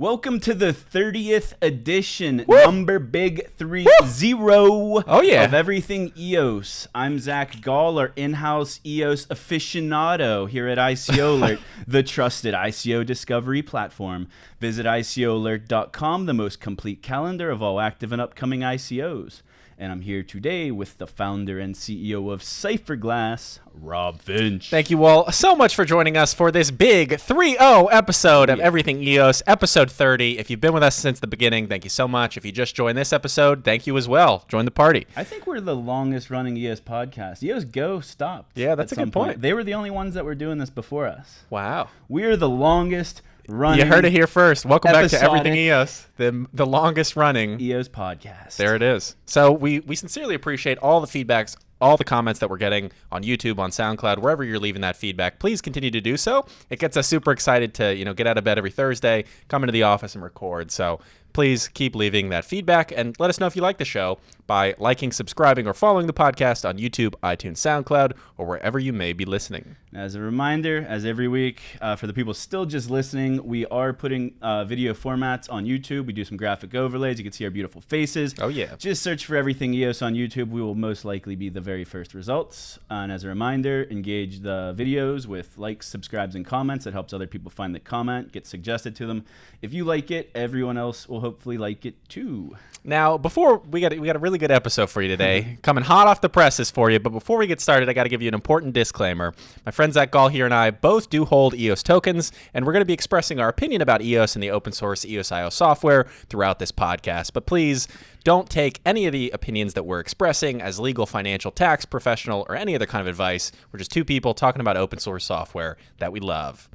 Welcome to the 30th edition, number big 30 of everything EOS. I'm Zack Gall, our in-house EOS aficionado here at ICO Alert, the trusted ICO discovery platform. Visit ICOalert.com, the most complete calendar of all active and upcoming ICOs. And I'm here today with the founder and CEO of Cypherglass, Rob Finch. Thank you all so much for joining us for this big 3-0 episode of Everything EOS, episode 30. If you've been with us since the beginning, thank you so much. If you just joined this episode, thank you as well. Join the party. I think we're the longest running EOS podcast. EOS Go stopped. Yeah, that's a good point. They were the only ones that were doing this before us. Wow. We're the longest running. You heard it here first. Welcome back to Everything EOS, the longest running EOS podcast. There it is. So we sincerely appreciate all the feedbacks, all the comments that we're getting on YouTube, on SoundCloud, wherever you're leaving that feedback. Please continue to do so. It gets us super excited to, get out of bed every Thursday, come into the office and record. So please keep leaving that feedback and let us know if you like the show by liking, subscribing, or following the podcast on YouTube, iTunes, SoundCloud, or wherever you may be listening. As a reminder, as every week, for the people still just listening, we are putting video formats on YouTube. We do some graphic overlays. You can see our beautiful faces. Oh, yeah. Just search for Everything EOS on YouTube. We will most likely be the very first results. And as a reminder, engage the videos with likes, subscribes, and comments. It helps other people find the comment, get suggested to them. If you like it, everyone else will hopefully like it too. Now, before we got a really good episode for you today, coming hot off the presses for you. But before we get started, I got to give you an important disclaimer. My friend Zack Gall here and I both do hold EOS tokens, and we're going to be expressing our opinion about EOS and the open source EOSIO software throughout this podcast. But please don't take any of the opinions that we're expressing as legal, financial, tax, professional, or any other kind of advice. We're just two people talking about open source software that we love.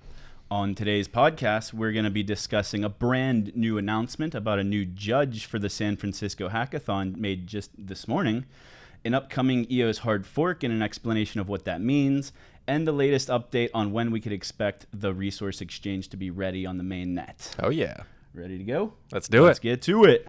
On today's podcast, we're going to be discussing a brand new announcement about a new judge for the San Francisco Hackathon made just this morning, an upcoming EOS Hard Fork and an explanation of what that means, and the latest update on when we could expect the resource exchange to be ready on the main net. Oh, yeah. Ready to go? Let's do it. Let's get to it.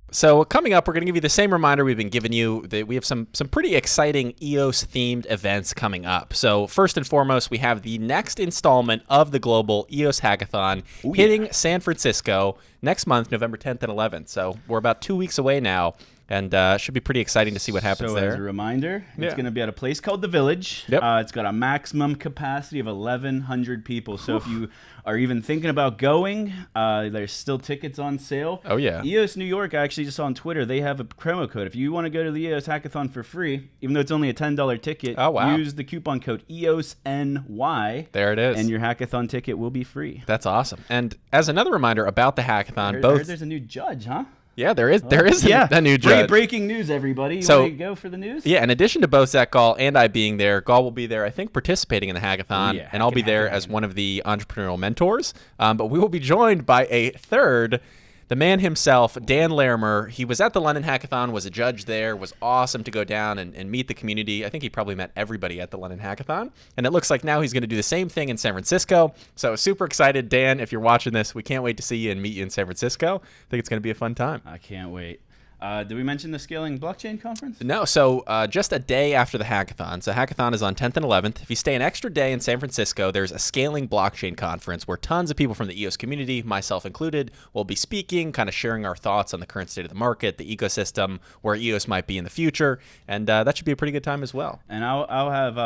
So coming up, we're going to give you the same reminder we've been giving you that we have some pretty exciting EOS-themed events coming up. So first and foremost, we have the next installment of the global EOS Hackathon hitting San Francisco next month, November 10th and 11th. So we're about 2 weeks away now. And should be pretty exciting to see what happens there. So as a reminder, it's going to be at a place called The Village. Yep. It's got a maximum capacity of 1,100 people. So if you are even thinking about going, there's still tickets on sale. Oh, yeah. EOS New York, I actually just saw on Twitter, they have a promo code. If you want to go to the EOS Hackathon for free, even though it's only a $10 ticket, use the coupon code EOSNY. There it is. And your hackathon ticket will be free. That's awesome. And as another reminder about the hackathon, I heard there's a new judge, huh? Yeah, there is a new judge. Breaking news, everybody. You want to go for the news? Yeah, in addition to both Zack Gall and I being there, Gall will be there, I think, participating in the hackathon, and I'll be there as one of the entrepreneurial mentors. But we will be joined by a third, the man himself, Dan Larimer. He was at the London Hackathon, was a judge there, was awesome to go down and meet the community. I think he probably met everybody at the London Hackathon. And it looks like now he's going to do the same thing in San Francisco. So super excited, Dan, if you're watching this. We can't wait to see you and meet you in San Francisco. I think it's going to be a fun time. I can't wait. Did we mention the Scaling Blockchain Conference? No, so just a day after the hackathon. So hackathon is on 10th and 11th. If you stay an extra day in San Francisco, there's a Scaling Blockchain Conference where tons of people from the EOS community, myself included, will be speaking, kind of sharing our thoughts on the current state of the market, the ecosystem, where EOS might be in the future, and that should be a pretty good time as well. And I'll have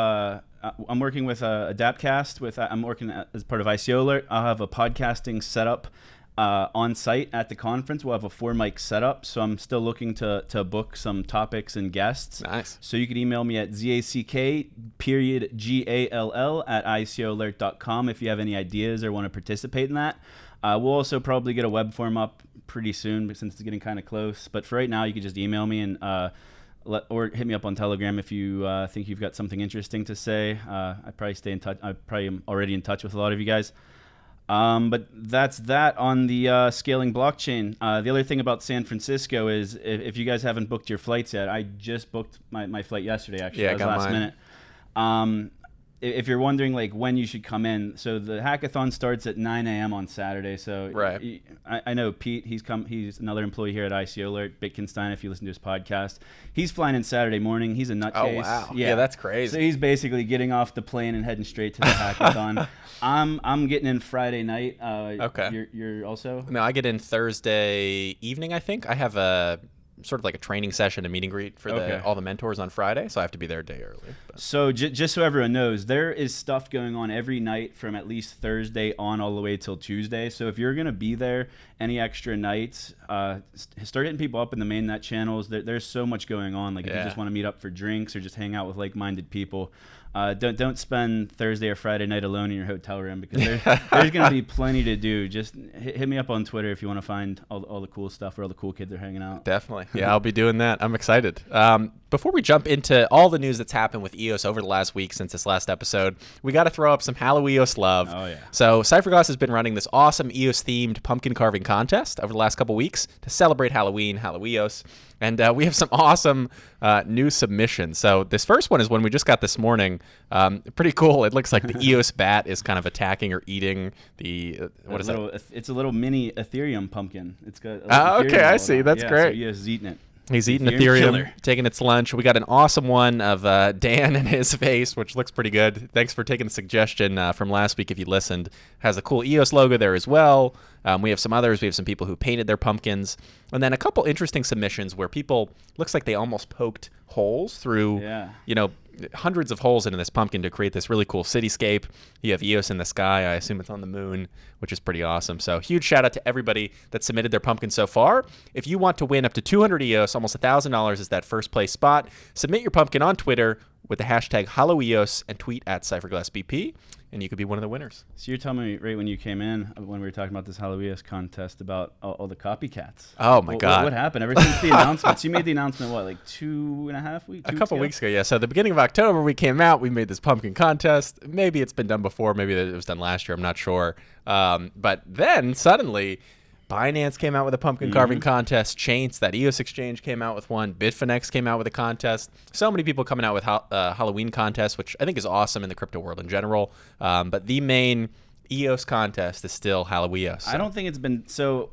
I'm working with a dAppcast. I'm working as part of ICO Alert. I'll have a podcasting setup on site at the conference. We'll have a 4-mic setup, so I'm still looking to book some topics and guests. Nice. So you can email me at zack.gall@icoalert.com if you have any ideas or want to participate in that. We'll also probably get a web form up pretty soon, since it's getting kind of close. But for right now, you can just email me and or hit me up on Telegram if you think you've got something interesting to say. I probably stay in touch. I probably am already in touch with a lot of you guys. But that's that on the Scaling Blockchain. The other thing about San Francisco is if you guys haven't booked your flights yet, I just booked my flight yesterday, actually. Yeah, that was last minute. if you're wondering like when you should come in, so the hackathon starts at 9 a.m. on Saturday. So I know Pete, he's another employee here at ICO Alert, Bitkenstein, if you listen to his podcast. He's flying in Saturday morning. He's a nutcase. Oh, wow. Yeah, that's crazy. So he's basically getting off the plane and heading straight to the hackathon. I'm getting in Friday night. Okay. You're also? No, I get in Thursday evening, I think. I have a sort of like a training session, a meet and greet for all the mentors on Friday, so I have to be there a day early. So just so everyone knows, there is stuff going on every night from at least Thursday on all the way till Tuesday. So if you're going to be there any extra nights, start hitting people up in the mainnet channels. There's so much going on. Like if you just want to meet up for drinks or just hang out with like-minded people, don't spend Thursday or Friday night alone in your hotel room, because there's going to be plenty to do. Just hit me up on Twitter if you want to find all the cool stuff where all the cool kids are hanging out. Definitely. Yeah, I'll be doing that. I'm excited. Before we jump into all the news that's happened with EOS over the last week since this last episode, we got to throw up some HallowEOS love. Oh, yeah. So Cypherglass has been running this awesome EOS-themed pumpkin carving contest over the last couple weeks to celebrate Halloween, HallowEOS. And we have some awesome new submissions. So this first one is one we just got this morning. Pretty cool. It looks like the EOS bat is kind of attacking or eating the It's a little mini Ethereum pumpkin. It's got. Okay, I see. That's great. So EOS is eating it. He's eating Ethereum, taking its lunch. We got an awesome one of Dan and his face, which looks pretty good. Thanks for taking the suggestion from last week if you listened. Has a cool EOS logo there as well. We have some others. We have some people who painted their pumpkins. And then a couple interesting submissions where people, looks like they almost poked holes through, hundreds of holes into this pumpkin to create this really cool cityscape. You have EOS in the sky. I assume it's on the moon, which is pretty awesome. So huge shout out to everybody that submitted their pumpkin so far. If you want to win up to 200 EOS, almost $1,000 is that first place spot. Submit your pumpkin on Twitter with the hashtag HallowEOS and tweet at CypherglassBP, and you could be one of the winners. So you're telling me right when you came in, when we were talking about this HallowEOS contest, about all the copycats. Oh, my God. What happened? Ever since the announcements, you made the announcement, what, like 2.5 weeks? A couple weeks ago, yeah. So at the beginning of October, we came out, we made this pumpkin contest. Maybe it's been done before. Maybe it was done last year. I'm not sure. But then suddenly, Binance came out with a pumpkin carving contest. Chains, that EOS exchange, came out with one. Bitfinex came out with a contest. So many people coming out with Halloween contests, which I think is awesome in the crypto world in general. But the main EOS contest is still HallowEOS. I don't think it's been so.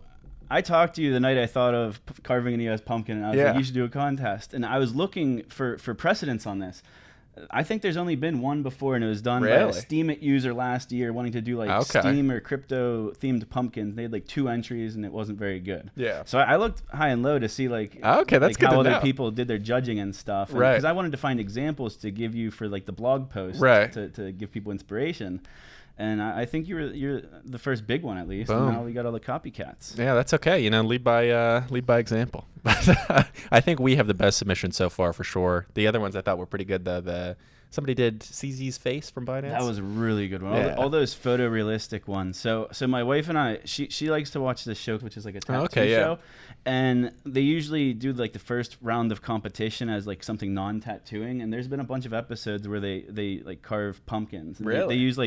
I talked to you the night I thought of carving an EOS pumpkin, and I was like, you should do a contest. And I was looking for precedence on this. I think there's only been one before, and it was done by a Steemit user last year wanting to do like Steam or crypto themed pumpkins. They had like 2 entries, and it wasn't very good. Yeah. So I looked high and low to see like that's good how to other know. people did their judging and stuff. Right. Because I wanted to find examples to give you for like the blog post to give people inspiration. And I think you're the first big one, at least. Boom. And now we got all the copycats. Yeah, that's okay. Lead by example. I think we have the best submission so far for sure. The other ones I thought were pretty good. Somebody did CZ's face from Binance. That was a really good one. All those photorealistic ones. So my wife and I, she likes to watch this show, which is like a tattoo show. And they usually do like the first round of competition as like something non-tattooing. And there's been a bunch of episodes where they like carve pumpkins. And really? They use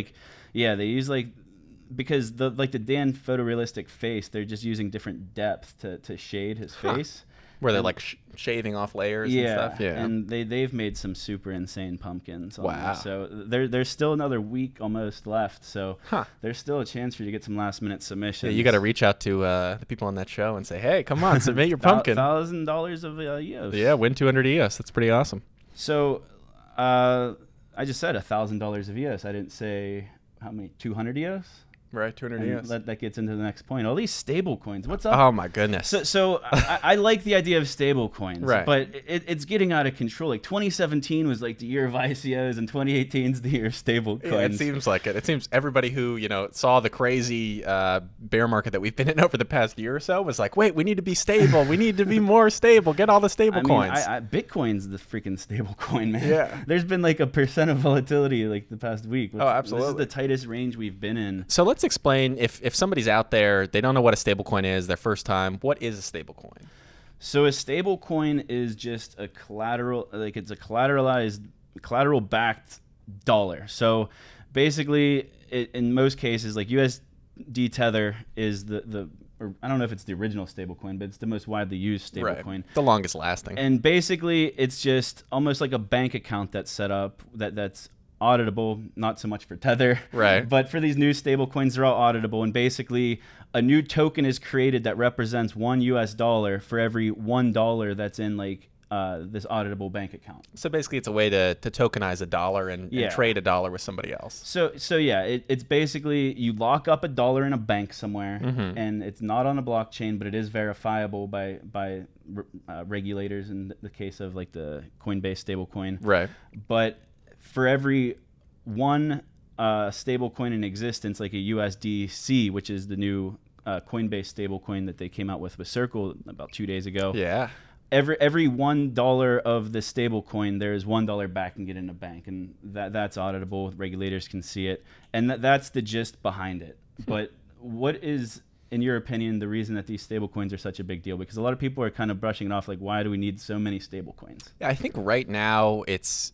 because the Dan photorealistic face, they're just using different depth to shade his face. Where they're like shaving off layers and stuff. Yeah, and they've made some super insane pumpkins. Wow. So there's still another week almost left. So there's still a chance for you to get some last minute submissions. Yeah, you got to reach out to the people on that show and say, hey, come on, submit your pumpkin. $1,000 of EOS. Yeah, win 200 EOS. That's pretty awesome. So I just said $1,000 of EOS. I didn't say how many, 200 EOS? Right, 200 EOS. That gets into the next point. All these stable coins. What's up? Oh, my goodness. So I like the idea of stable coins, right. But it's getting out of control. Like 2017 was like the year of ICOs, and 2018 is the year of stable coins. Yeah, it seems like it. It seems everybody who, saw the crazy bear market that we've been in over the past year or so was like, wait, we need to be stable. We need to be more stable. Get all the stable coins. Bitcoin's the freaking stable coin, man. Yeah. There's been like 1% of volatility like the past week. Absolutely. This is the tightest range we've been in. So let's explain, if somebody's out there, they don't know what a stablecoin is, their first time, what is a stablecoin? So a stablecoin is just a it's a collateral-backed dollar. So basically, in most cases, like USD Tether is or I don't know if it's the original stablecoin, but it's the most widely used stablecoin. Right. The longest lasting. And basically, it's just almost like a bank account that's set up that's auditable, not so much for Tether. Right. But for these new stable coins, they're all auditable. And basically, a new token is created that represents $1 for every $1 that's in like this auditable bank account. So basically, it's a way to tokenize $1 and trade $1 with somebody else. So yeah, it's basically you lock up $1 in a bank somewhere, and it's not on a blockchain, but it is verifiable by regulators in the case of like the Coinbase stablecoin. Right. But for every one stablecoin in existence, like a USDC, which is the new Coinbase stablecoin that they came out with Circle about 2 days ago. Yeah. Every $1 of the stablecoin, there is $1 backing it in a bank, and that's auditable. Regulators can see it, and that's the gist behind it. But what is, in your opinion, the reason that these stablecoins are such a big deal? Because a lot of people are kind of brushing it off, like, why do we need so many stablecoins? Yeah, I think right now it's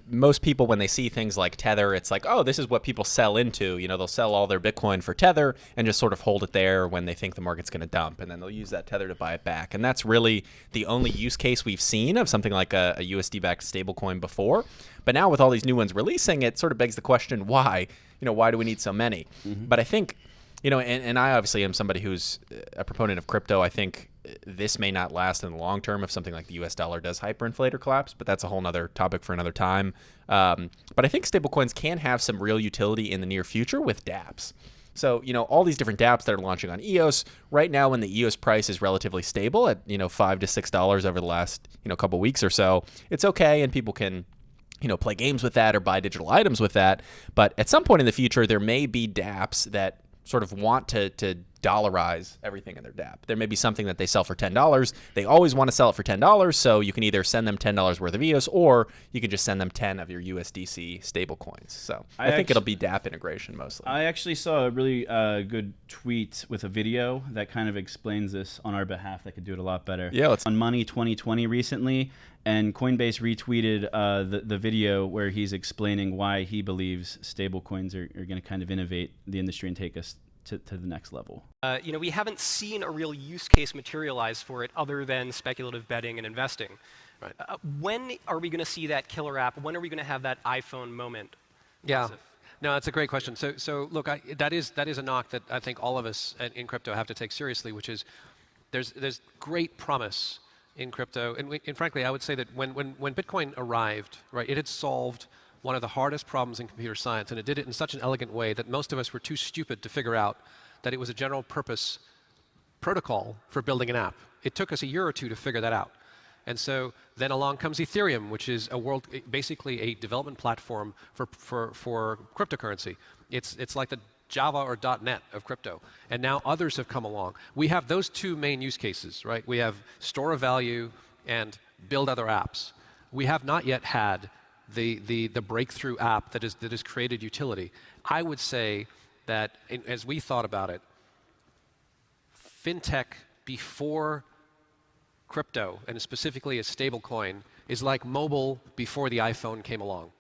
most people, when they see things like Tether, it's like, oh, this is what people sell into. You know, they'll sell all their Bitcoin for Tether and just sort of hold it there when they think the market's going to dump, and then they'll use that Tether to buy it back. And that's really the only use case we've seen of something like a USD-backed stablecoin before. But now with all these new ones releasing, it sort of begs the question, why? You know, why do we need so many? But I think, you know, and I obviously am somebody who's a proponent of crypto. I think this may not last in the long term if something like the US dollar does hyperinflate or collapse, but that's a whole nother topic for another time. But I think stablecoins can have some real utility in the near future with dApps. So, you know, all these different dApps that are launching on EOS right now, when the EOS price is relatively stable at, you know, $5 to $6 over the last, you know, couple weeks or so, it's okay, and people can, you know, play games with that or buy digital items with that. But at some point in the future, there may be dApps that sort of want to dollarize everything in their dApp. There may be something that they sell for $10. They always want to sell it for $10, so you can either send them $10 worth of EOS, or you can just send them 10 of your USDC stablecoins. So I think it'll be dApp integration mostly. I actually saw a really good tweet with a video that kind of explains this on our behalf that could do it a lot better. Yeah, let's on Money 2020 recently, and Coinbase retweeted the video where he's explaining why he believes stablecoins are going to kind of innovate the industry and take us to the next level. You know, we haven't seen a real use case materialize for it other than speculative betting and investing. Right. When are we going to see that killer app? When are we going to have that iPhone moment? Yeah. No, that's a great question. So look, that is a knock that I think all of us in crypto have to take seriously, which is there's great promise in crypto, and frankly, I would say that when Bitcoin arrived, right, it had solved one of the hardest problems in computer science, and it did it in such an elegant way that most of us were too stupid to figure out that it was a general purpose protocol for building an app. It took us a year or two to figure that out. And so then along comes Ethereum, which is basically a development platform for cryptocurrency. It's like the Java or .NET of crypto. And now others have come along. We have those two main use cases, right? We have store a value and build other apps. We have not yet had the breakthrough app that has created utility. I would say that as we thought about it, fintech before crypto, and specifically a stablecoin, is like mobile before the iPhone came along.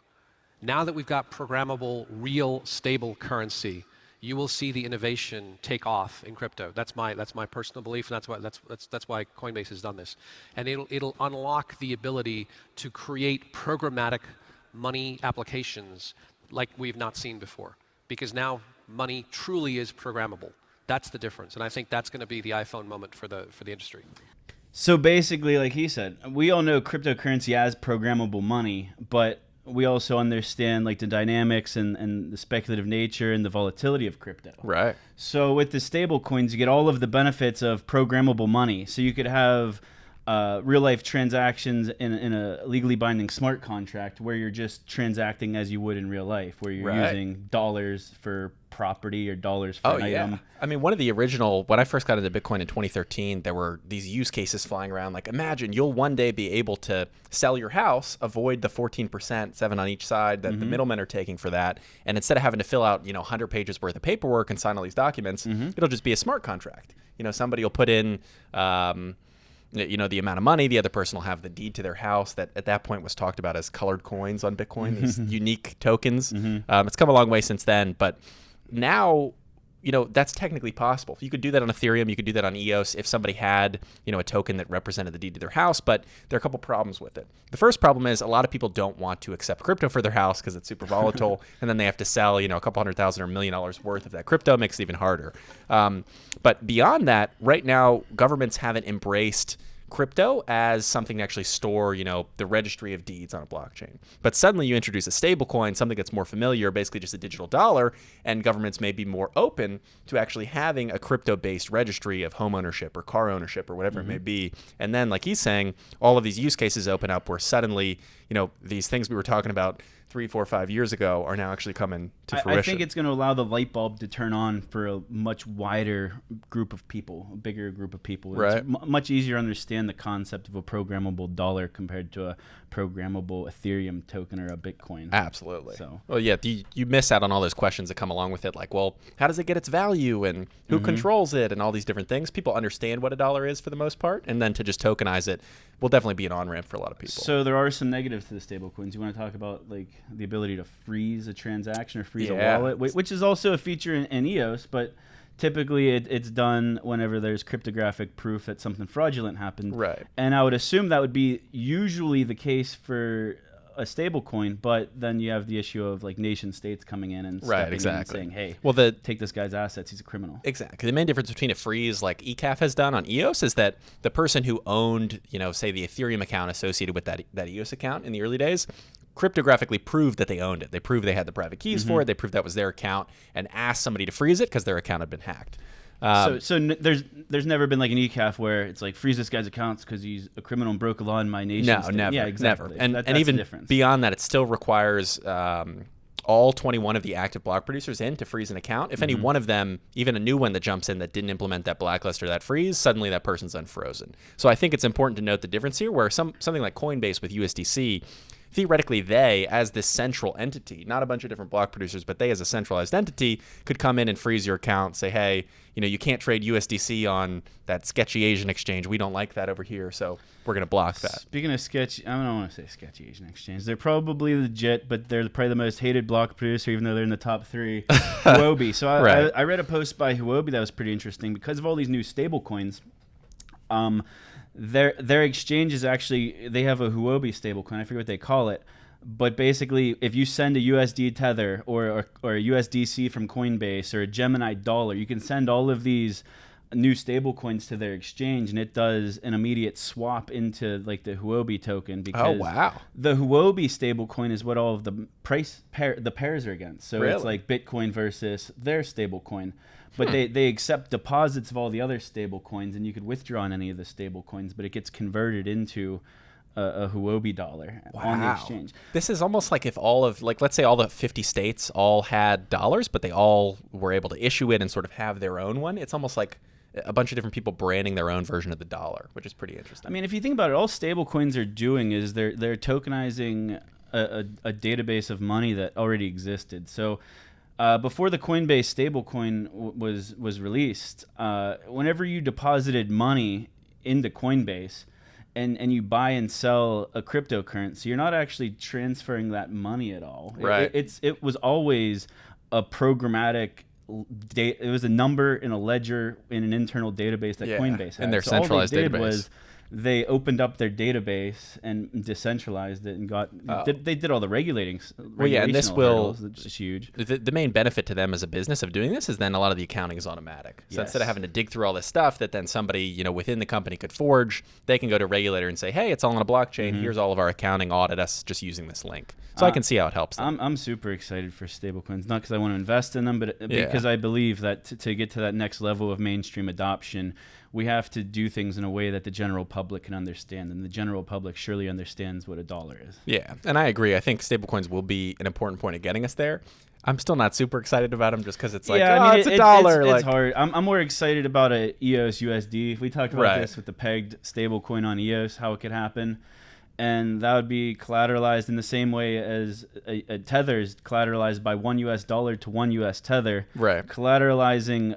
Now that we've got programmable, real, stable currency, you will see the innovation take off in crypto. That's my personal belief, and that's why Coinbase has done this. And it'll unlock the ability to create programmatic money applications like we've not seen before, because now money truly is programmable. That's the difference, and I think that's going to be the iPhone moment for the industry. So basically, like he said, we all know cryptocurrency as programmable money, but we also understand like the dynamics and the speculative nature and the volatility of crypto. Right. So with the stable coins, you get all of the benefits of programmable money. So you could have real life transactions in a legally binding smart contract where you're just transacting as you would in real life, where you're using dollars for property or dollars for an item. I mean, one of the original, when I first got into Bitcoin in 2013, there were these use cases flying around. Like, imagine you'll one day be able to sell your house, avoid the 14%, 7 on each side that the middlemen are taking for that. And instead of having to fill out, 100 pages worth of paperwork and sign all these documents, it'll just be a smart contract. Somebody will put in, the amount of money, the other person will have the deed to their house that at that point was talked about as colored coins on Bitcoin, these unique tokens. It's come a long way since then, but now, that's technically possible. You could do that on Ethereum. You could do that on EOS if somebody had, a token that represented the deed to their house. But there are a couple problems with it. The first problem is a lot of people don't want to accept crypto for their house because it's super volatile, and then they have to sell, a couple $100,000 or $1 million worth of that crypto. Makes it even harder. But beyond that, right now, governments haven't embraced crypto as something to actually store, the registry of deeds on a blockchain. But suddenly you introduce a stablecoin, something that's more familiar, basically just a digital dollar, and governments may be more open to actually having a crypto-based registry of home ownership or car ownership or whatever it may be. And then, like he's saying, all of these use cases open up where suddenly, these things we were talking about 3, 4, 5 years ago are now actually coming to fruition. I think it's going to allow the light bulb to turn on for a much wider group of people, a bigger group of people. Right. It's much easier to understand the concept of a programmable dollar compared to a programmable Ethereum token or a Bitcoin. Absolutely. So, well, yeah, you miss out on all those questions that come along with it, like, well, how does it get its value and who controls it and all these different things. People understand what a dollar is for the most part, and then to just tokenize it will definitely be an on-ramp for a lot of people. So there are some negatives to the stablecoins. You want to talk about like the ability to freeze a transaction or freeze a wallet, which is also a feature in EOS, but typically it's done whenever there's cryptographic proof that something fraudulent happened. Right. And I would assume that would be usually the case for a stablecoin, but then you have the issue of like nation states coming in and stepping in and saying, hey, take this guy's assets, he's a criminal. Exactly. The main difference between a freeze like ECAF has done on EOS is that the person who owned, say the Ethereum account associated with that EOS account in the early days cryptographically proved that they owned it. They proved they had the private keys for it. They proved that was their account and asked somebody to freeze it because their account had been hacked. There's never been like an ECAF where it's like freeze this guy's accounts because he's a criminal and broke a law in my nation. No, never. Yeah, exactly. Never. And even beyond that, it still requires all 21 of the active block producers in to freeze an account. If any one of them, even a new one that jumps in that didn't implement that blacklist or that freeze, suddenly that person's unfrozen. So I think it's important to note the difference here where something like Coinbase with USDC, theoretically, they, as this central entity, not a bunch of different block producers, but they as a centralized entity, could come in and freeze your account, say, hey, you can't trade USDC on that sketchy Asian exchange. We don't like that over here, so we're going to block that. Speaking of sketchy, I don't want to say sketchy Asian exchange. They're probably legit, but they're probably the most hated block producer, even though they're in the top 3, Huobi. So I read a post by Huobi that was pretty interesting. Because of all these new stable coins, their exchange is actually, they have a Huobi stablecoin. I forget what they call it. But basically, if you send a USD Tether or a USDC from Coinbase or a Gemini dollar, you can send all of these new stablecoins to their exchange, and it does an immediate swap into like the Huobi token. Because the Huobi stablecoin is what all of the pairs are against. So it's like Bitcoin versus their stablecoin. But they accept deposits of all the other stable coins, and you could withdraw on any of the stable coins, but it gets converted into a Huobi dollar on the exchange. This is almost like if all of, like, let's say all the 50 states all had dollars, but they all were able to issue it and sort of have their own one. It's almost like a bunch of different people branding their own version of the dollar, which is pretty interesting. I mean, if you think about it, all stable coins are doing is they're tokenizing a database of money that already existed. So before the Coinbase stablecoin was released, whenever you deposited money into Coinbase and you buy and sell a cryptocurrency, you're not actually transferring that money at all. Right. It was always a programmatic it was a number in a ledger in an internal database that Coinbase had. In their centralized database. database. Was they opened up their database and decentralized it and they did all the regulating. Well, yeah, and this will, which is huge. The main benefit to them as a business of doing this is then a lot of the accounting is automatic. So instead of having to dig through all this stuff that then somebody within the company could forge, they can go to a regulator and say, hey, it's all on a blockchain. Here's all of our accounting, audit us just using this link. So I can see how it helps them. I'm super excited for stablecoins, not because I want to invest in them, but because I believe that to get to that next level of mainstream adoption, we have to do things in a way that the general public can understand, and the general public surely understands what a dollar is. Yeah, and I agree. I think stablecoins will be an important point of getting us there. I'm still not super excited about them just because it's like, it's a dollar. It's hard. I'm more excited about a EOS USD. We talked about this with the pegged stablecoin on EOS, how it could happen. And that would be collateralized in the same way as a tether is collateralized by $1 US to $1 US tether. Right. Collateralizing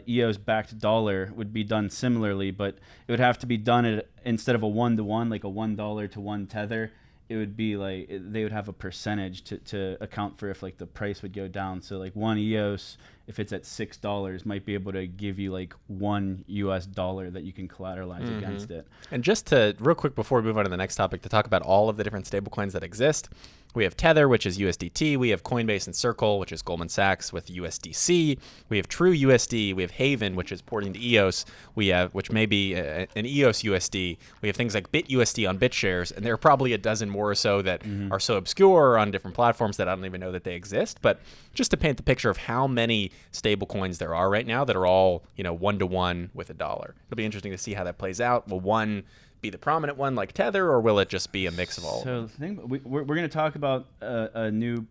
EOS-backed dollar would be done similarly, but it would have to be done instead of a 1-to-1, like a $1 to 1 tether. it would be like they would have a percentage to account for if like the price would go down. So like one EOS, if it's at $6, might be able to give you like $1 that you can collateralize against it. And just to real quick before we move on to the next topic, to talk about all of the different stablecoins that exist. We have Tether, which is USDT. We have Coinbase and Circle, which is Goldman Sachs with USDC. We have True USD. We have Haven, which is porting to EOS. We have, which may be an EOS USD. We have things like BitUSD on BitShares, and there are probably a dozen more or so that are so obscure on different platforms that I don't even know that they exist. But just to paint the picture of how many stablecoins there are right now that are all, you know, one-to-one with $1. It'll be interesting to see how that plays out. Will one be the prominent one like Tether, or will it just be a mix of all? So the thing, we're going to talk about a new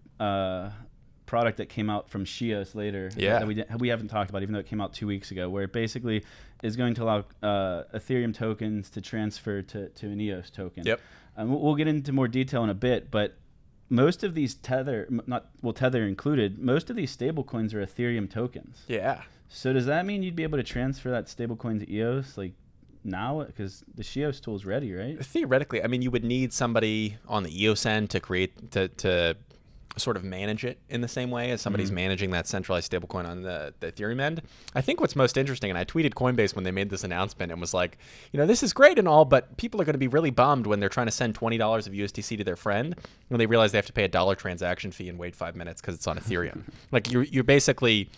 product that came out from shEOS later. Yeah. That we haven't talked about, even though it came out 2 weeks ago, where it basically is going to allow Ethereum tokens to transfer to an EOS token. Yep. We'll get into more detail in a bit, but most of these Tether included, most of these stable coins are Ethereum tokens. Yeah. So does that mean you'd be able to transfer that stable coin to EOS like now, because the shEOS tool is ready, right? Theoretically, I mean, you would need somebody on the EOS end to create to sort of manage it in the same way as somebody's managing that centralized stablecoin on the Ethereum end. I think what's most interesting, and I tweeted Coinbase when they made this announcement and was like, you know, this is great and all, but people are going to be really bummed when they're trying to send $20 of USDC to their friend when they realize they have to pay $1 transaction fee and wait 5 minutes because it's on Ethereum. Like you're basically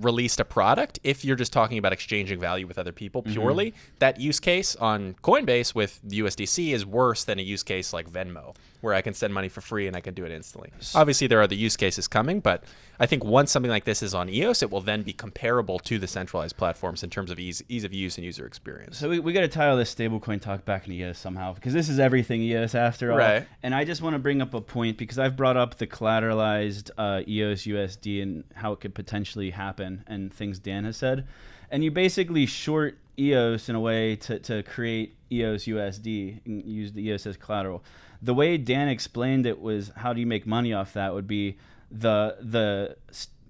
released a product. If you're just talking about exchanging value with other people purely, that use case on Coinbase with USDC is worse than a use case like Venmo, where I can send money for free and I can do it instantly. Obviously, there are other use cases coming, but I think once something like this is on EOS, it will then be comparable to the centralized platforms in terms of ease of use and user experience. So we got to tie all this stablecoin talk back into EOS somehow, because this is everything EOS after all. Right. And I just want to bring up a point, because I've brought up the collateralized EOS USD and how it could potentially happen and things Dan has said. And you basically short EOS in a way to create EOS USD and use the EOS as collateral. The way Dan explained it was, how do you make money off that would be the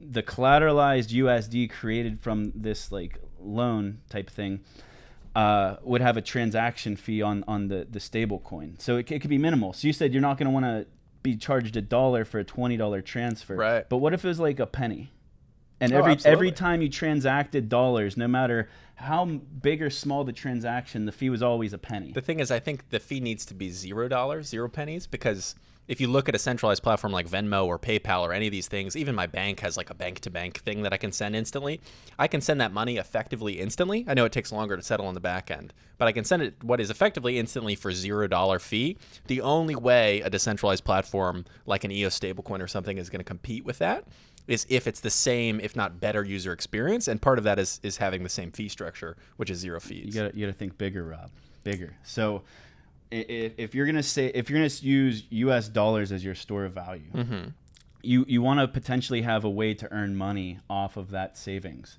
collateralized USD created from this like loan type thing would have a transaction fee on the stable coin. So it could be minimal. So you said you're not going to want to be charged $1 for a $20 transfer. Right. But what if it was like a penny? And Absolutely. every time you transacted dollars, no matter how big or small the transaction, the fee was always a penny. The thing is, I think the fee needs to be $0, 0 pennies, because if you look at a centralized platform like Venmo or PayPal or any of these things, even my bank has like a bank-to-bank thing that I can send instantly. I can send that money effectively instantly. I know it takes longer to settle on the back end, but I can send it what is effectively instantly for $0 fee. The only way a decentralized platform like an EOS stablecoin or something is going to compete with that is if it's the same, if not better, user experience, and part of that is having the same fee structure, which is zero fees. You gotta think bigger, Rob, bigger. So if you're gonna use US dollars as your store of value, you want to potentially have a way to earn money off of that savings.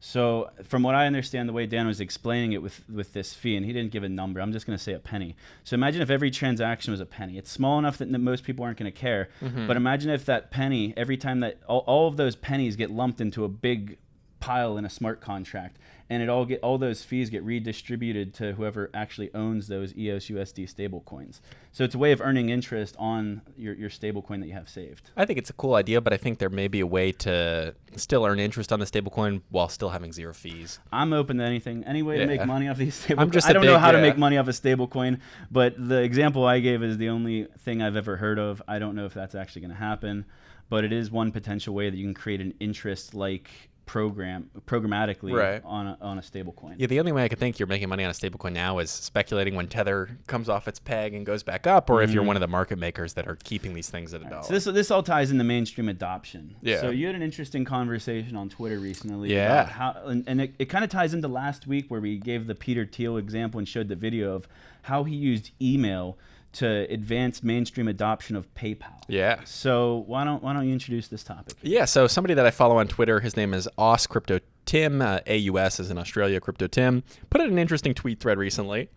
So from what I understand, the way Dan was explaining it with this fee, and he didn't give a number, I'm just going to say a penny. So imagine if every transaction was a penny. It's small enough that most people aren't going to care. But imagine if that penny, every time that all of those pennies get lumped into a big pile in a smart contract, and all those fees get redistributed to whoever actually owns those EOS USD stable coins. So it's a way of earning interest on your stable coin that you have saved. I think it's a cool idea, but I think there may be a way to still earn interest on the stable coin while still having zero fees. I'm open to anything. Any way to make money off these stable coins. I don't know how to make money off a stable coin, but the example I gave is the only thing I've ever heard of. I don't know if that's actually going to happen, but it is one potential way that you can create an interest like programmatically on a stable coin. Yeah, the only way I could think you're making money on a stable coin now is speculating when Tether comes off its peg and goes back up, or if you're one of the market makers that are keeping these things at $1. So this all ties into mainstream adoption. Yeah. So you had an interesting conversation on Twitter recently. Yeah. About how, and it kind of ties into last week where we gave the Peter Thiel example and showed the video of how he used email to advance mainstream adoption of PayPal. Yeah. So why don't you introduce this topic? Yeah. So somebody that I follow on Twitter, his name is AUS Crypto Tim, AUS is in Australia, Crypto Tim, put out an interesting tweet thread recently,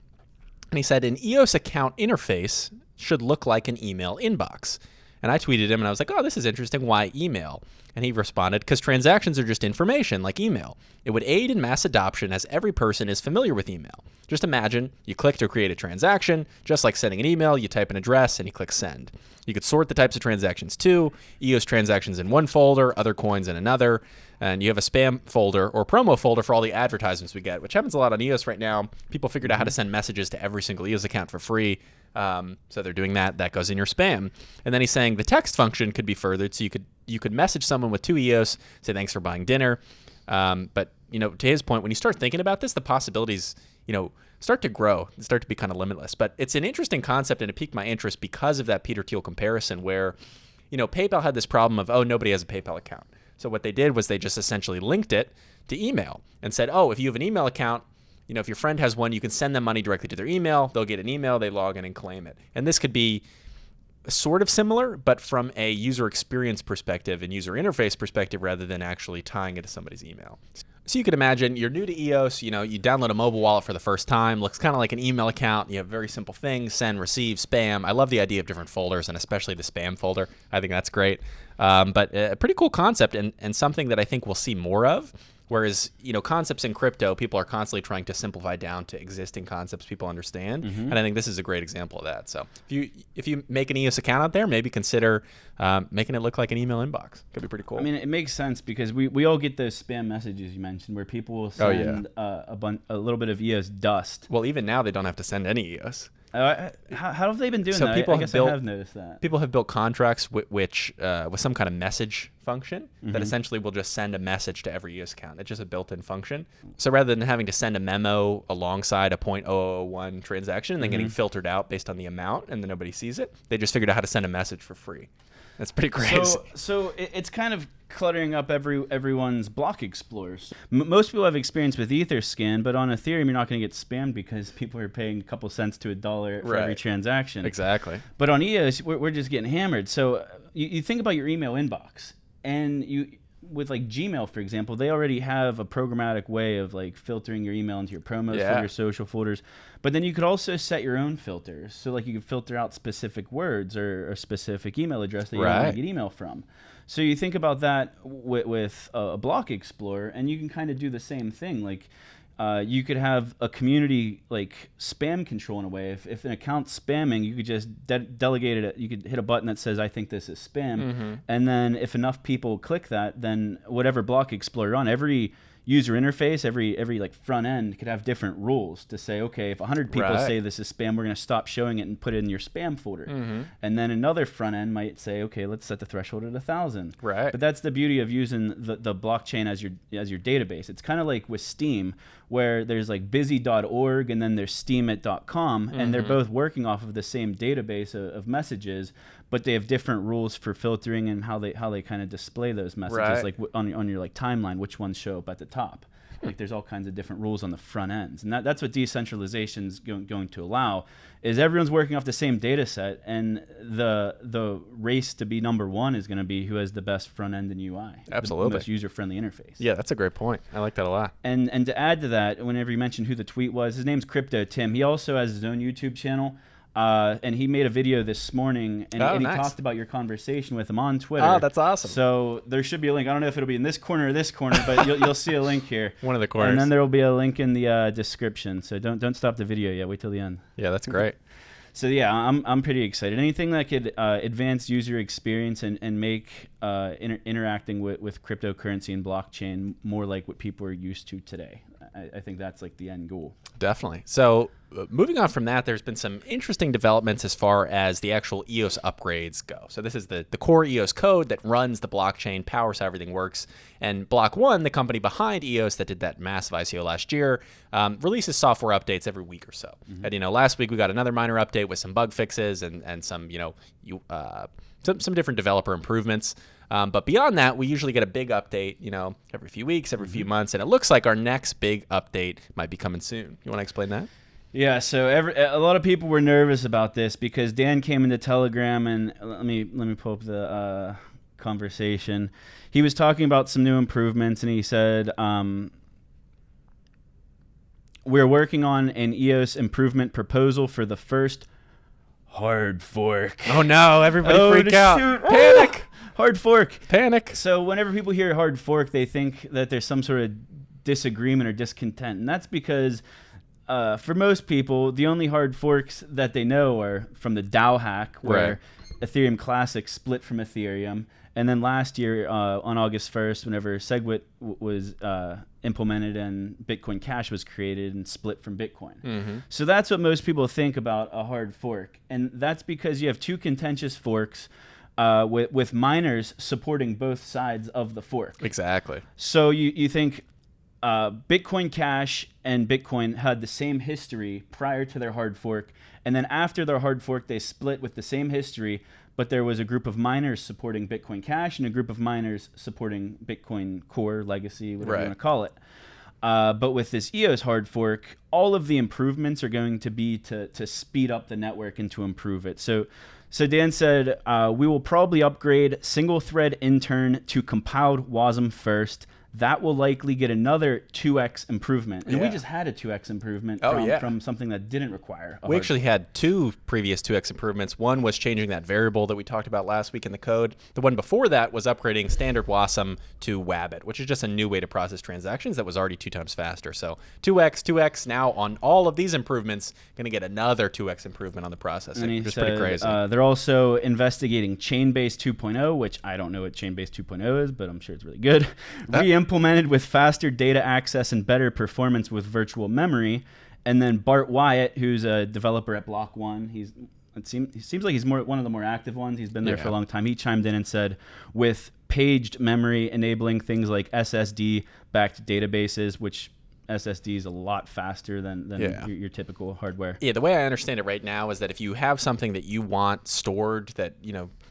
and he said an EOS account interface should look like an email inbox. And I tweeted him and I was like, oh, this is interesting. Why email? And he responded, because transactions are just information like email. It would aid in mass adoption as every person is familiar with email. Just imagine you click to create a transaction, just like sending an email, you type an address and you click send. You could sort the types of transactions too. EOS transactions in one folder, other coins in another. And you have a spam folder or promo folder for all the advertisements we get, which happens a lot on EOS right now. People figured out how to send messages to every single EOS account for free. So they're doing that. That goes in your spam. And then he's saying the text function could be furthered. So you could message someone with 2 EOS, say thanks for buying dinner. But to his point, when you start thinking about this, the possibilities, start to grow, start to be kind of limitless. But it's an interesting concept, and it piqued my interest because of that Peter Thiel comparison where, PayPal had this problem of, nobody has a PayPal account. So what they did was they just essentially linked it to email and said, if you have an email account, if your friend has one, you can send them money directly to their email. They'll get an email, they log in and claim it. And this could be sort of similar, but from a user experience perspective and user interface perspective rather than actually tying it to somebody's email. So you could imagine you're new to EOS, you download a mobile wallet for the first time, looks kind of like an email account. You have very simple things, send, receive, spam. I love the idea of different folders and especially the spam folder. I think that's great. But a pretty cool concept and something that I think we'll see more of. Whereas, concepts in crypto, people are constantly trying to simplify down to existing concepts people understand. Mm-hmm. And I think this is a great example of that. So if you make an EOS account out there, maybe consider making it look like an email inbox. Could be pretty cool. I mean, it makes sense because we all get those spam messages you mentioned where people will send a little bit of EOS dust. Well, even now they don't have to send any EOS. How have they been doing that? People I guess I have noticed that. People have built contracts with some kind of message function that essentially will just send a message to every EOS account. It's just a built-in function. So rather than having to send a memo alongside a 0.001 transaction and then getting filtered out based on the amount and then nobody sees it, they just figured out how to send a message for free. That's pretty crazy. So it's kind of cluttering up everyone's block explorers. Most people have experience with Etherscan, but on Ethereum, you're not going to get spammed because people are paying a couple cents to $1 for every transaction. Exactly. But on EOS, we're just getting hammered. So you think about your email inbox, and with like Gmail, for example, they already have a programmatic way of like filtering your email into your promos for your social folders. But then you could also set your own filters. So like you could filter out specific words or a specific email address that you don't want to get email from. So you think about that with a block explorer, and you can kind of do the same thing. Like you could have a community like spam control in a way. If an account's spamming, you could just delegate it. You could hit a button that says, I think this is spam. And then if enough people click that, then whatever block explorer you're on, every user interface, every like front end could have different rules to say, okay, if 100 people say this is spam, we're going to stop showing it and put it in your spam folder. And then another front end might say, okay, let's set the threshold at 1,000. But that's the beauty of using the blockchain as your database. It's kind of like with Steam, where there's like busy.org and then there's steamit.com, and they're both working off of the same database of messages, but they have different rules for filtering and how they kind of display those messages, like on your like timeline, which ones show up at the top. Like there's all kinds of different rules on the front ends, and that's what decentralization is going to allow. Is everyone's working off the same data set, and the race to be number one is going to be who has the best front end and UI. Absolutely, the most user friendly interface. Yeah, that's a great point. I like that a lot. And to add to that, whenever you mentioned who the tweet was, his name's Crypto Tim. He also has his own YouTube channel. And he made a video this morning, and he talked about your conversation with him on Twitter. Oh, that's awesome. So there should be a link. I don't know if it'll be in this corner or this corner, but you'll see a link here. One of the corners. And then there will be a link in the description. So don't stop the video yet. Wait till the end. Yeah, that's great. So yeah, I'm pretty excited. Anything that could advance user experience and make interacting with cryptocurrency and blockchain more like what people are used to today. I think that's like the end goal. Definitely. So moving on from that, there's been some interesting developments as far as the actual EOS upgrades go. So this is the core EOS code that runs the blockchain, powers how everything works. And Block.One, the company behind EOS that did that massive ICO last year, releases software updates every week or so. And last week we got another minor update with some bug fixes and some some different developer improvements. But beyond that, we usually get a big update, every few weeks, every few months, and it looks like our next big update might be coming soon. You want to explain that? Yeah, so a lot of people were nervous about this because Dan came into Telegram, and let me pull up the conversation. He was talking about some new improvements, and he said, we're working on an EOS improvement proposal for the first hard fork. Oh no, everybody freak out. Shoot. Panic. Hard fork. Panic. So whenever people hear hard fork, they think that there's some sort of disagreement or discontent. And that's because for most people, the only hard forks that they know are from the DAO hack, where Ethereum Classic split from Ethereum. And then last year, on August 1st, whenever SegWit was implemented and Bitcoin Cash was created and split from Bitcoin. So that's what most people think about a hard fork. And that's because you have two contentious forks with miners supporting both sides of the fork. Exactly. So you think Bitcoin Cash and Bitcoin had the same history prior to their hard fork. And then after their hard fork, they split with the same history, but there was a group of miners supporting Bitcoin Cash and a group of miners supporting Bitcoin Core, Legacy, whatever you want to call it. But with this EOS hard fork, all of the improvements are going to be to speed up the network and to improve it. So Dan said, we will probably upgrade single thread intern to compiled WASM first. That will likely get another 2x improvement. And we just had a 2x improvement from something that didn't require a We actually had two previous 2x improvements. One was changing that variable that we talked about last week in the code. The one before that was upgrading standard WASM to Wabbit, which is just a new way to process transactions that was already 2 times faster. So 2x, now on all of these improvements, going to get another 2x improvement on the processing, which is pretty crazy. They're also investigating Chainbase 2.0, which I don't know what Chainbase 2.0 is, but I'm sure it's really good. Implemented with faster data access and better performance with virtual memory. And then Bart Wyatt, who's a developer at Block.One, he seems like he's one of the more active ones. He's been there for a long time. He chimed in and said, with paged memory enabling things like SSD-backed databases, which SSD is a lot faster than your typical hardware. Yeah, the way I understand it right now is that if you have something that you want stored that,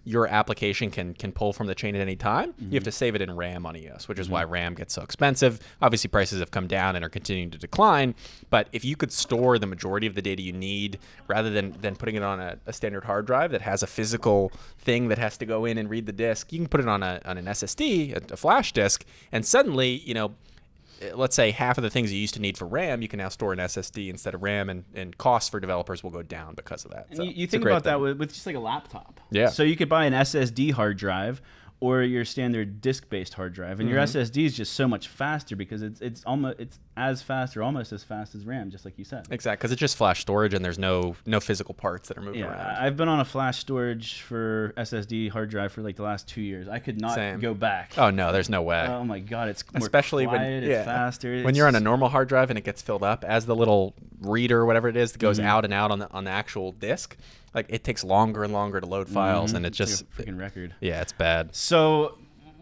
your application can pull from the chain at any time, you have to save it in RAM on EOS, which is why RAM gets so expensive. Obviously, prices have come down and are continuing to decline. But if you could store the majority of the data you need rather than putting it on a standard hard drive that has a physical thing that has to go in and read the disk, you can put it on an SSD, a flash disk, and suddenly, let's say half of the things you used to need for RAM, you can now store in SSD instead of RAM, and costs for developers will go down because of that. And so you think about that with just like a laptop. Yeah. So you could buy an SSD hard drive or your standard disk-based hard drive, and your SSD is just so much faster because it's as fast or almost as fast as RAM, just like you said. Exactly, because it's just flash storage and there's no physical parts that are moving around. I've been on a flash storage for SSD hard drive for like the last 2 years. I could not go back. Oh no, there's no way. Oh my god, it's more especially quiet, it's faster. When you're on a normal hard drive and it gets filled up, as the little reader or whatever it is that goes out and out on the actual disk, like it takes longer and longer to load files, and it's just like a freaking record. Yeah, it's bad. So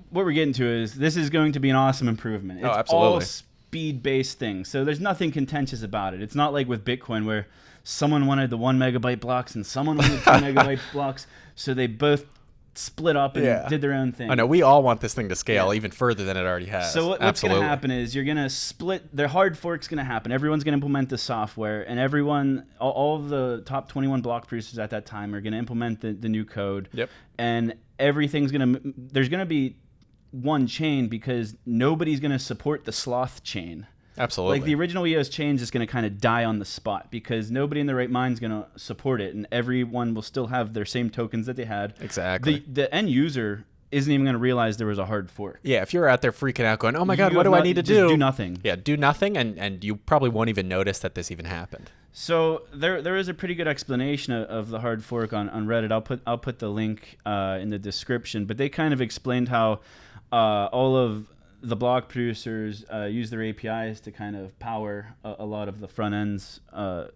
what we're getting to is this is going to be an awesome improvement. It's absolutely. all speed-based things. So there's nothing contentious about it. It's not like with Bitcoin where someone wanted the 1 megabyte blocks and someone wanted 2 megabyte blocks, so they both split up and did their own thing. I know, we all want this thing to scale even further than it already has. So what's going to happen is you're going to split, their hard fork's going to happen. Everyone's going to implement the software, and all of the top 21 block producers at that time are going to implement the new code. Yep. And everything's going to, there's going to be one chain because nobody's going to support the sloth chain. Absolutely. Like the original EOS chain is just going to kind of die on the spot because nobody in their right mind is going to support it, and everyone will still have their same tokens that they had. Exactly. The end user isn't even going to realize there was a hard fork. Yeah, if you're out there freaking out going, oh my God, what do I need to do? Do nothing. Yeah, do nothing, and you probably won't even notice that this even happened. So there is a pretty good explanation of the hard fork on Reddit. I'll put the link in the description, but they kind of explained how all of the block producers use their APIs to kind of power a lot of the front ends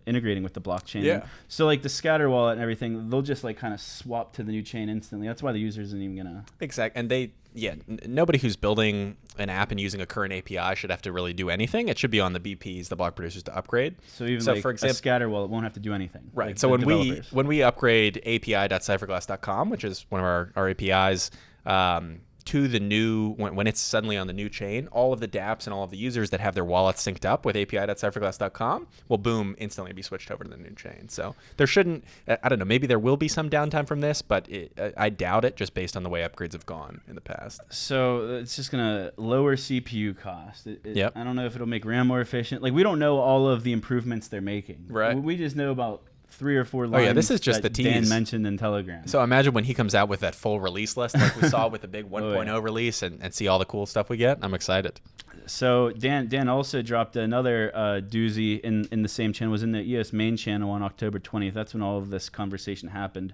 integrating with the blockchain. Yeah. So like the scatter wallet and everything, they'll just like kind of swap to the new chain instantly. That's why the user isn't even gonna. Exactly. And nobody who's building an app and using a current API should have to really do anything. It should be on the BPs, the block producers, to upgrade. So like for example, a scatter wallet won't have to do anything. Right. Like so when we upgrade API.cypherglass.com, which is one of our APIs, to the new, when it's suddenly on the new chain, all of the dApps and all of the users that have their wallets synced up with API.cypherglass.com will boom, instantly be switched over to the new chain. So there shouldn't, I don't know, maybe there will be some downtime from this, but I doubt it just based on the way upgrades have gone in the past. So it's just going to lower CPU cost. Yep. I don't know if it'll make RAM more efficient. Like we don't know all of the improvements they're making. Right. We just know about 3 or 4 lines. This is just the tease. Dan mentioned in Telegram. So imagine when he comes out with that full release list like we saw with the big 1.0 release and see all the cool stuff we get. I'm excited. So Dan also dropped another doozy in the same channel. It was in the EOS main channel on October 20th. That's when all of this conversation happened.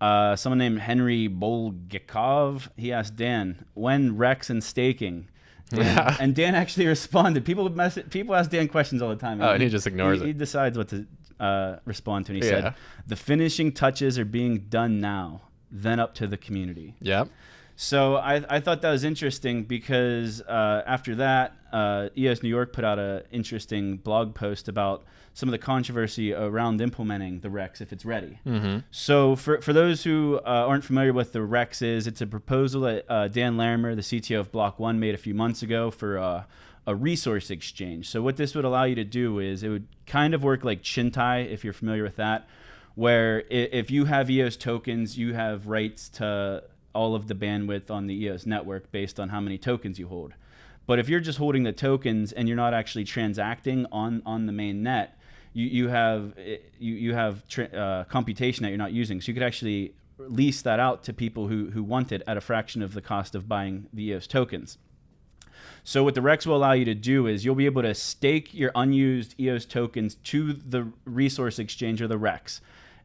Someone named Henry Bolgakov, he asked Dan, when Rex and staking? Dan, and Dan actually responded. People ask Dan questions all the time. And he just ignores it. He decides what to respond to, and he said, the finishing touches are being done now, then up to the community. Yep. So I thought that was interesting because after that, EOS New York put out an interesting blog post about some of the controversy around implementing the Rex if it's ready. Mm-hmm. So for those who aren't familiar with the Rex it's a proposal that Dan Larimer, the CTO of Block.One, made a few months ago for a resource exchange. So what this would allow you to do is it would kind of work like Chintai, if you're familiar with that, where if you have EOS tokens, you have rights to all of the bandwidth on the EOS network based on how many tokens you hold. But if you're just holding the tokens and you're not actually transacting on the main net, you have computation that you're not using. So you could actually lease that out to people who want it at a fraction of the cost of buying the EOS tokens. So what the Rex will allow you to do is you'll be able to stake your unused EOS tokens to the resource exchange or the Rex.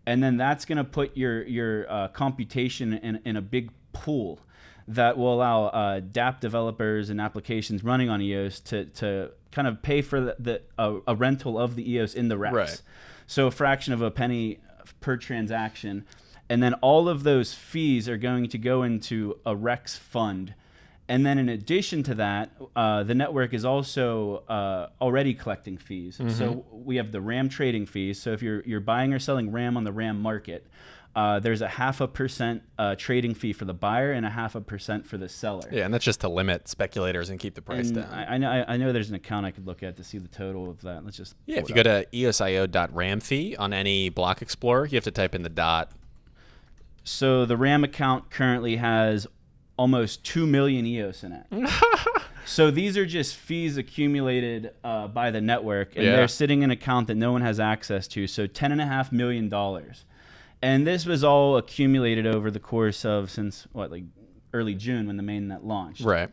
And then that's going to put your computation in a big pool that will allow dApp developers and applications running on EOS to kind of pay for a rental of the EOS in the Rex. Right. So a fraction of a penny per transaction. And then all of those fees are going to go into a Rex fund. And then in addition to that, the network is also already collecting fees. Mm-hmm. So we have the RAM trading fees. So if you're buying or selling RAM on the RAM market, there's a 0.5% trading fee for the buyer and a 0.5% for the seller. Yeah, and that's just to limit speculators and keep the price down. I know there's an account I could look at to see the total of that. Let's just if you go to EOSIO.RAM fee on any block explorer, you have to type in the dot. So the RAM account currently has almost 2 million EOS in it. So these are just fees accumulated by the network, and they're sitting in an account that no one has access to. So $10.5 million. And this was all accumulated over the course of since early June when the mainnet launched. Right.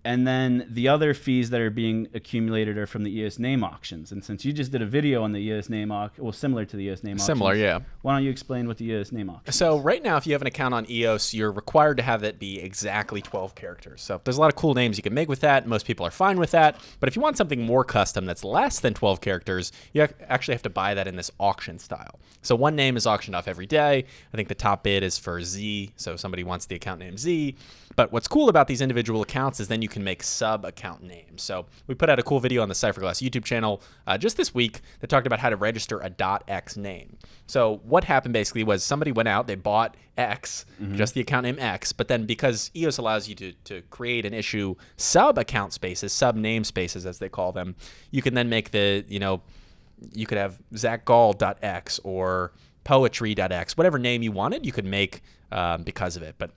And then the other fees that are being accumulated are from the EOS name auctions. And since you just did a video on the EOS name auction, similar to the EOS name auction. Similar, yeah. Why don't you explain what the EOS name auction is? So right now, if you have an account on EOS, you're required to have it be exactly 12 characters. So there's a lot of cool names you can make with that. Most people are fine with that. But if you want something more custom that's less than 12 characters, you actually have to buy that in this auction style. So one name is auctioned off every day. I think the top bid is for Z. So somebody wants the account name Z. But what's cool about these individual accounts is then you can make sub-account names. So we put out a cool video on the Cypherglass YouTube channel just this week that talked about how to register a .x name. So what happened basically was somebody went out, they bought X, just the account name X, but then because EOS allows you to create and issue sub-account spaces, sub-name spaces as they call them, you can then make you could have Zack Gall.x or poetry.x, whatever name you wanted, you could make because of it. But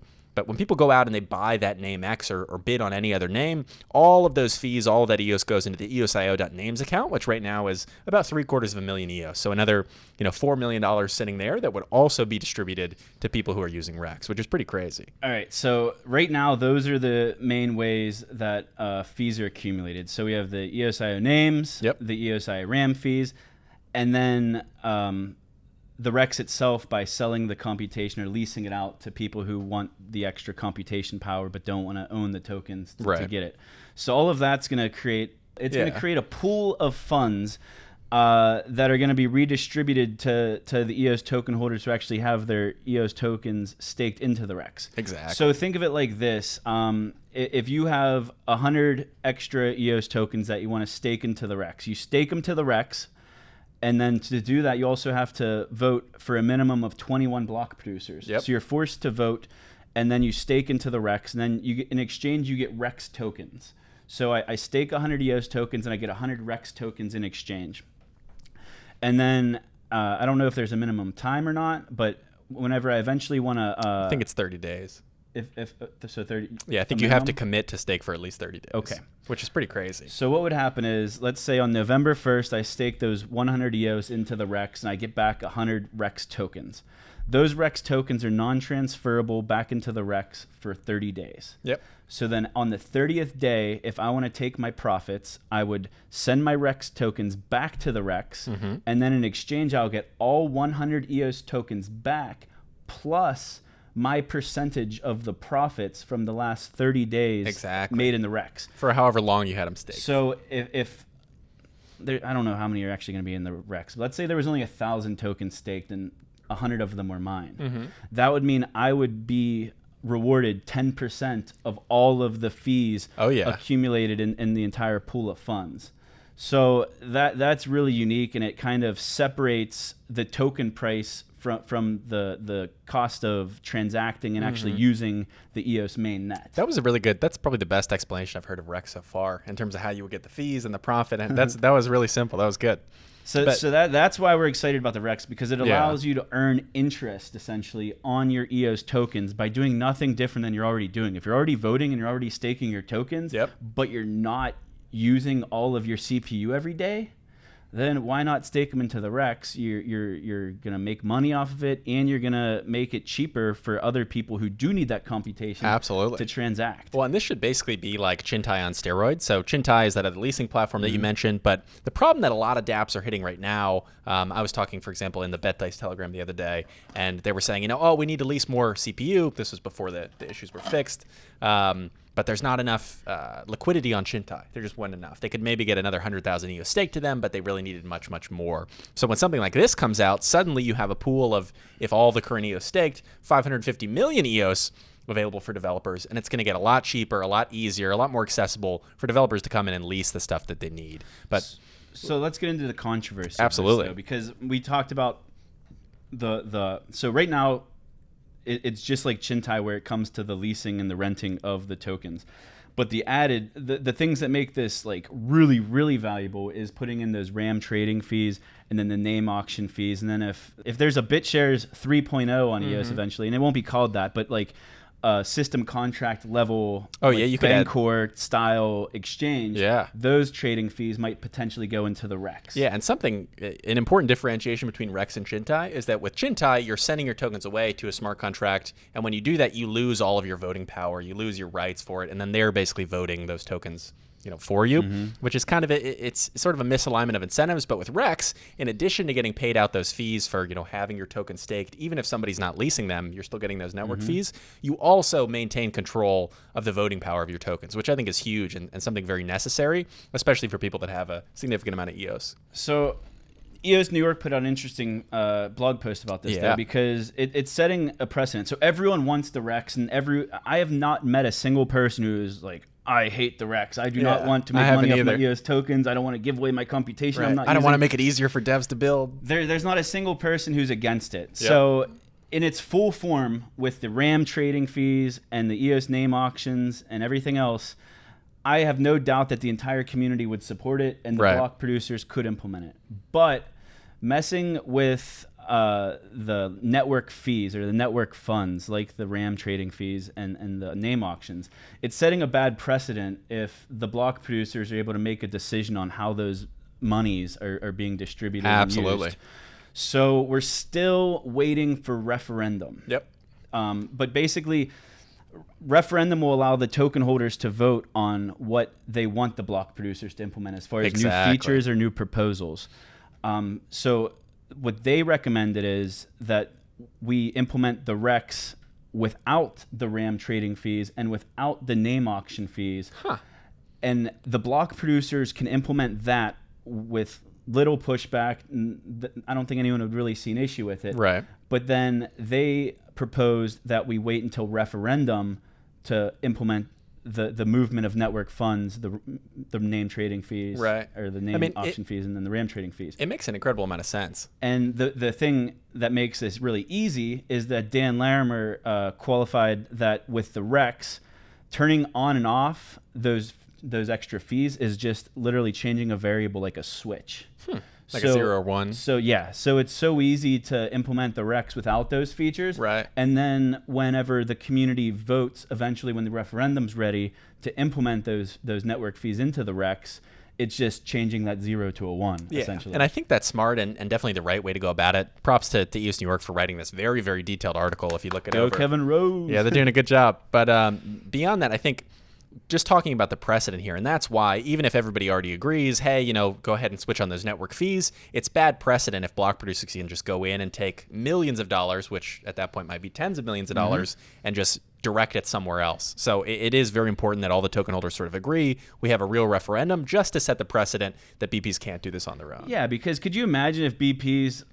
when people go out and they buy that name X or bid on any other name, all of those fees, all of that EOS goes into the EOSIO.names account, which right now is about $750,000 EOS. So another $4 million sitting there that would also be distributed to people who are using Rex, which is pretty crazy. All right. So right now, those are the main ways that fees are accumulated. So we have the EOSIO names, the EOSIO RAM fees, and then the Rex itself by selling the computation or leasing it out to people who want the extra computation power but don't want to own the tokens to get it. So all of that's going to create a pool of funds that are going to be redistributed to the EOS token holders who actually have their EOS tokens staked into the Rex. Exactly. So think of it like this. If you have 100 extra EOS tokens that you want to stake into the Rex, you stake them to the Rex. And then to do that, you also have to vote for a minimum of 21 block producers. Yep. So you're forced to vote, and then you stake into the Rex, and then in exchange, you get Rex tokens. So I stake 100 EOS tokens, and I get 100 Rex tokens in exchange. And then I don't know if there's a minimum time or not, but whenever I eventually want to... I think it's 30 days. So 30. Yeah, I think you have to commit to stake for at least 30 days. Okay. Which is pretty crazy. So what would happen is, let's say on November 1st, I stake those 100 EOS into the REX, and I get back 100 REX tokens. Those REX tokens are non-transferable back into the REX for 30 days. Yep. So then on the 30th day, if I want to take my profits, I would send my REX tokens back to the REX, and then in exchange, I'll get all 100 EOS tokens back, plus my percentage of the profits from the last 30 days made in the REX. For however long you had them staked. So if there, I don't know how many are actually going to be in the REX, but let's say there was only 1,000 tokens staked and 100 of them were mine. That would mean I would be rewarded 10% of all of the fees accumulated in the entire pool of funds. So that's really unique, and it kind of separates the token price from the cost of transacting and actually using the EOS main net. That was a really good, that's probably the best explanation I've heard of REX so far in terms of how you would get the fees and the profit. And that was really simple. That was good. So that's why we're excited about the REX, because it allows you to earn interest essentially on your EOS tokens by doing nothing different than you're already doing. If you're already voting and you're already staking your tokens, but you're not using all of your CPU every day, then why not stake them into the REX? You're going to make money off of it, and you're going to make it cheaper for other people who do need that computation to transact. Well, and this should basically be like Chintai on steroids. So Chintai is that other leasing platform that you mentioned, but the problem that a lot of dApps are hitting right now, I was talking, for example, in the BetDice Telegram the other day, and they were saying, we need to lease more CPU. This was before the issues were fixed. But there's not enough liquidity on Chintai. There just wasn't enough. They could maybe get another 100,000 EOS staked to them, but they really needed much, much more. So when something like this comes out, suddenly you have a pool of, if all the current EOS staked, 550 million EOS available for developers, and it's going to get a lot cheaper, a lot easier, a lot more accessible for developers to come in and lease the stuff that they need. But so let's get into the controversy. Absolutely. Of this, though, because we talked about so right now, it's just like Chintai where it comes to the leasing and the renting of the tokens. But the things that make this like really, really valuable is putting in those RAM trading fees and then the name auction fees. And then if there's a BitShares 3.0 on EOS eventually, and it won't be called that, but like system contract level, you could add Bancor style exchange, those trading fees might potentially go into the REX. Yeah, and an important differentiation between REX and Chintai is that with Chintai, you're sending your tokens away to a smart contract, and when you do that, you lose all of your voting power, you lose your rights for it, and then they're basically voting those tokens for you, which is kind of it's sort of a misalignment of incentives. But with REX, in addition to getting paid out those fees for having your token staked, even if somebody's not leasing them, you're still getting those network fees. You also maintain control of the voting power of your tokens, which I think is huge and something very necessary, especially for people that have a significant amount of EOS. So EOS New York put out an interesting blog post about this, though, because it's setting a precedent. So everyone wants the REX, and I have not met a single person who is like, I hate the REX. I do not want to make money off my EOS tokens. I don't want to give away my computation. Right. I don't want to make it easier for devs to build. There's not a single person who's against it. Yep. So in its full form, with the RAM trading fees and the EOS name auctions and everything else, I have no doubt that the entire community would support it, and the block producers could implement it. But messing with the network fees or the network funds, like the RAM trading fees and the name auctions, it's setting a bad precedent if the block producers are able to make a decision on how those monies are being distributed. Absolutely. And used. So we're still waiting for referendum. Yep. But basically, referendum will allow the token holders to vote on what they want the block producers to implement as far as new features or new proposals. So what they recommended is that we implement the REX without the RAM trading fees and without the name auction fees. And the block producers can implement that with little pushback. I don't think anyone would really see an issue with it. Right. But then they proposed that we wait until referendum to implement the movement of network funds, the name trading fees, or the name auction fees, and then the RAM trading fees. It makes an incredible amount of sense. And the thing that makes this really easy is that Dan Larimer qualified that with the REX, turning on and off those extra fees is just literally changing a variable like a switch. Like a 0 or 1. So yeah, so it's so easy to implement the REX without those features. Right. And then whenever the community votes, eventually when the referendum's ready to implement those network fees into the REX, it's just changing that 0 to a 1, essentially. And I think that's smart and definitely the right way to go about it. Props to EOS New York for writing this very, very detailed article if you look it over. Go Kevin Rose. Yeah, they're doing a good job. But beyond that, I think just talking about the precedent here, and that's why even if everybody already agrees, hey, you know, go ahead and switch on those network fees, it's bad precedent if block producers can just go in and take millions of dollars, which at that point might be tens of millions of dollars, and just direct it somewhere else. So it is very important that all the token holders sort of agree. We have a real referendum just to set the precedent that BPs can't do this on their own. Yeah, because could you imagine if BPs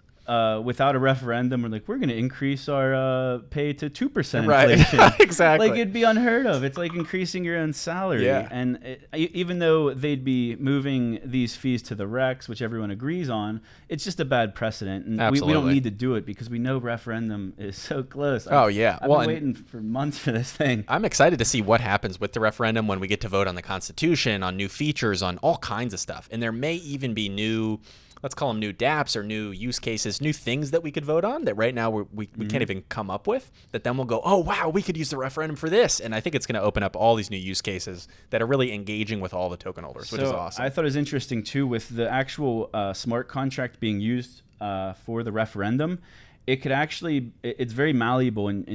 without a referendum, we're like, we're going to increase our pay to 2% inflation. Right. Exactly. Like, it'd be unheard of. It's like increasing your own salary. Yeah. And even though they'd be moving these fees to the REX, which everyone agrees on, it's just a bad precedent. And we don't need to do it because we know referendum is so close. Oh, yeah. I've been waiting for months for this thing. I'm excited to see what happens with the referendum when we get to vote on the Constitution, on new features, on all kinds of stuff. And there may even be new, let's call them new dApps or new use cases, new things that we could vote on that right now we can't even come up with, that then we'll go, oh, wow, we could use the referendum for this. And I think it's going to open up all these new use cases that are really engaging with all the token holders, which is awesome. I thought it was interesting, too, with the actual smart contract being used for the referendum. It could actually, it's very malleable and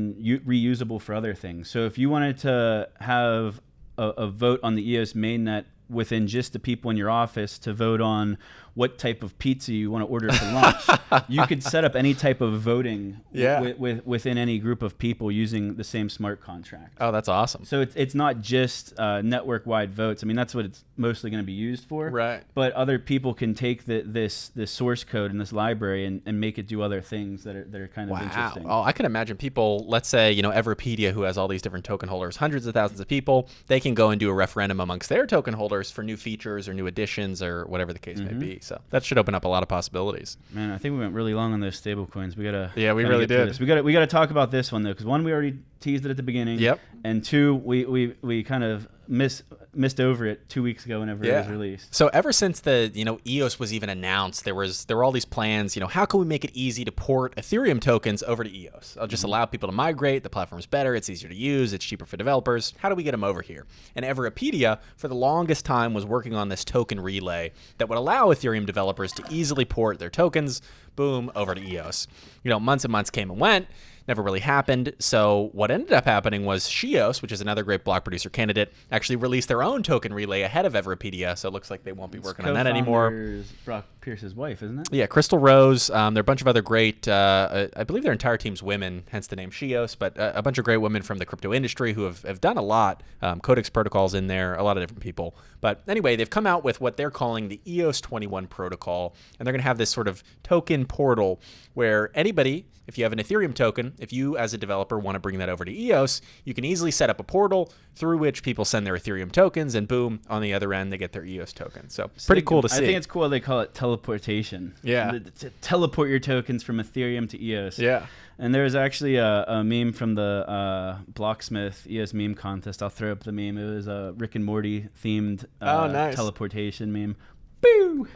reusable for other things. So if you wanted to have a vote on the EOS mainnet within just the people in your office to vote on what type of pizza you want to order for lunch, you could set up any type of voting within any group of people using the same smart contract. Oh, that's awesome. So it's not just network-wide votes. I mean, that's what it's mostly going to be used for. Right. But other people can take this source code in this library and make it do other things that are kind of interesting. Oh, I can imagine people, let's say, Everpedia, who has all these different token holders, hundreds of thousands of people, they can go and do a referendum amongst their token holders for new features or new additions or whatever the case may be. So that should open up a lot of possibilities. Man, I think we went really long on those stablecoins. We really did. We gotta talk about this one though, because one, we already teased it at the beginning. Yep. And two, we kind of missed over it 2 weeks ago whenever it was released. So ever since the EOS was even announced, there were all these plans. How can we make it easy to port Ethereum tokens over to EOS? I'll just allow people to migrate. The platform's better. It's easier to use. It's cheaper for developers. How do we get them over here? And Everpedia, for the longest time, was working on this token relay that would allow Ethereum developers to easily port their tokens, boom, over to EOS. Months and months came and went. Never really happened. So what ended up happening was shEOS, which is another great block producer candidate, actually released their own token relay ahead of Everpedia. So it looks like they won't be working on that anymore. Brock Pierce's wife, isn't it? Yeah, Crystal Rose. There are a bunch of other great, I believe their entire team's women, hence the name shEOS, but a bunch of great women from the crypto industry who have done a lot. Codex Protocol's in there, a lot of different people. But anyway, they've come out with what they're calling the EOS 21 protocol, and they're going to have this sort of token portal where anybody, if you have an Ethereum token, if you as a developer want to bring that over to EOS, you can easily set up a portal through which people send their Ethereum tokens, and boom, on the other end, they get their EOS token. So pretty cool to see. I think it's cool they call it teleportation. Yeah. To teleport your tokens from Ethereum to EOS. Yeah. And there's actually a meme from the Blocksmith EOS meme contest. I'll throw up the meme. It was a Rick and Morty themed nice. teleportation meme. Boo!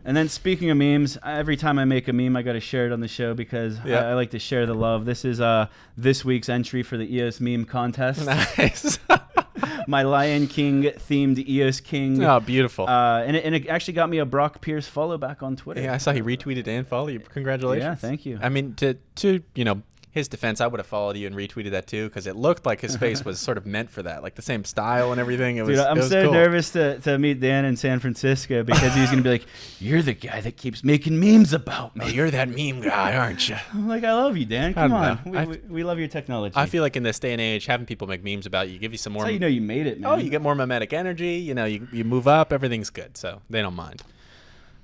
And then speaking of memes, every time I make a meme, I got to share it on the show because I like to share the love. This is this week's entry for the EOS meme contest. Nice. My Lion King themed EOS King. Oh, beautiful. And it actually got me a Brock Pierce follow back on Twitter. Yeah, I saw he retweeted and followed you. Congratulations. Yeah, thank you. I mean, to his defense, I would have followed you and retweeted that too because it looked like his face was sort of meant for that, like the same style and everything. Dude, I'm so cool. Nervous to meet Dan in San Francisco because he's going to be like, you're the guy that keeps making memes about me. Oh, you're that meme guy, aren't you? I'm like, I love you, Dan. Come on. We love your technology. I feel like in this day and age, having people make memes about you give you some more. That's how you know you made it, man. Oh, you get more mimetic energy. You move up. Everything's good. So they don't mind.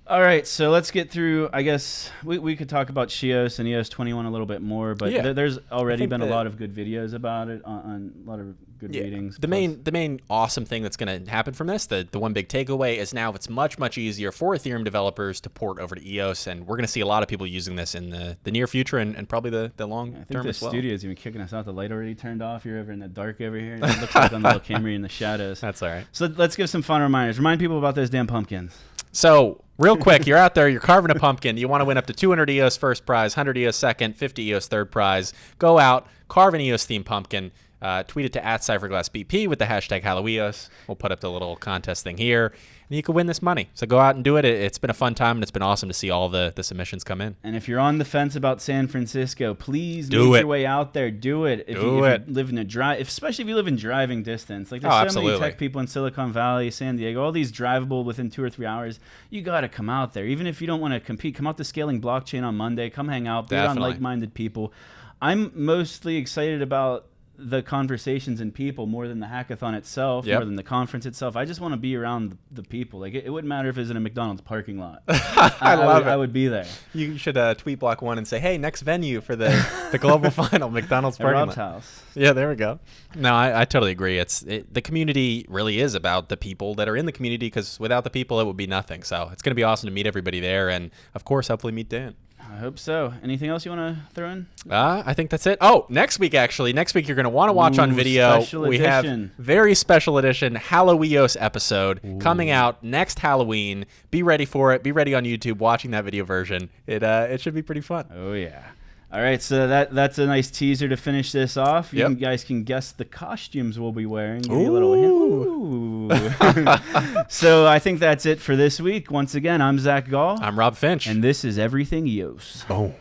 All right, so let's get through. I guess we could talk about shEOS and EOS 21 a little bit more, but there's already been a lot of good videos about it on a lot of good readings. The main awesome thing that's going to happen from this, the one big takeaway, is now it's much, much easier for Ethereum developers to port over to EOS, and we're going to see a lot of people using this in the near future and probably the long term as well. I think the studio's even kicking us out. The light already turned off. You're over in the dark over here. It looks like on the little camera in the shadows. That's all right. So let's give some fun reminders. Remind people about those damn pumpkins. So Real quick, you're out there, you're carving a pumpkin. You want to win up to 200 EOS first prize, 100 EOS second, 50 EOS third prize. Go out, carve an EOS-themed pumpkin. Tweet it to @CypherglassBP with the hashtag HallowEOS. We'll put up the little contest thing here, and you can win this money. So go out and do it. It's been a fun time, and it's been awesome to see all the submissions come in. And if you're on the fence about San Francisco, please make your way out there. Do it. If you live in especially if you live in driving distance. Like there's so many tech people in Silicon Valley, San Diego, all these drivable within 2 or 3 hours. You got to come out there. Even if you don't want to compete, come out to Scaling Blockchain on Monday. Come hang out. Be around like-minded people. I'm mostly excited about the conversations and people more than the hackathon itself, more than the conference itself. I just want to be around the people. Like it wouldn't matter if it was in a McDonald's parking lot. I love it. I would be there. You should tweet Block.One and say, "Hey, next venue for the global final, McDonald's parking lot." Rob's house. Yeah, there we go. No, I totally agree. The community really is about the people that are in the community, because without the people, it would be nothing. So it's going to be awesome to meet everybody there, and of course, hopefully meet Dan. I hope so. Anything else you want to throw in? I think that's it. Oh, next week, actually. Next week, you're going to want to watch on video. We have very special edition HallowEOS episode coming out next Halloween. Be ready for it. Be ready on YouTube watching that video version. It should be pretty fun. Oh, yeah. All right, so that's a nice teaser to finish this off. You guys can guess the costumes we'll be wearing. Give you a little hint. So I think that's it for this week. Once again, I'm Zack Gall. I'm Rob Finch. And this is Everything EOS. Boom.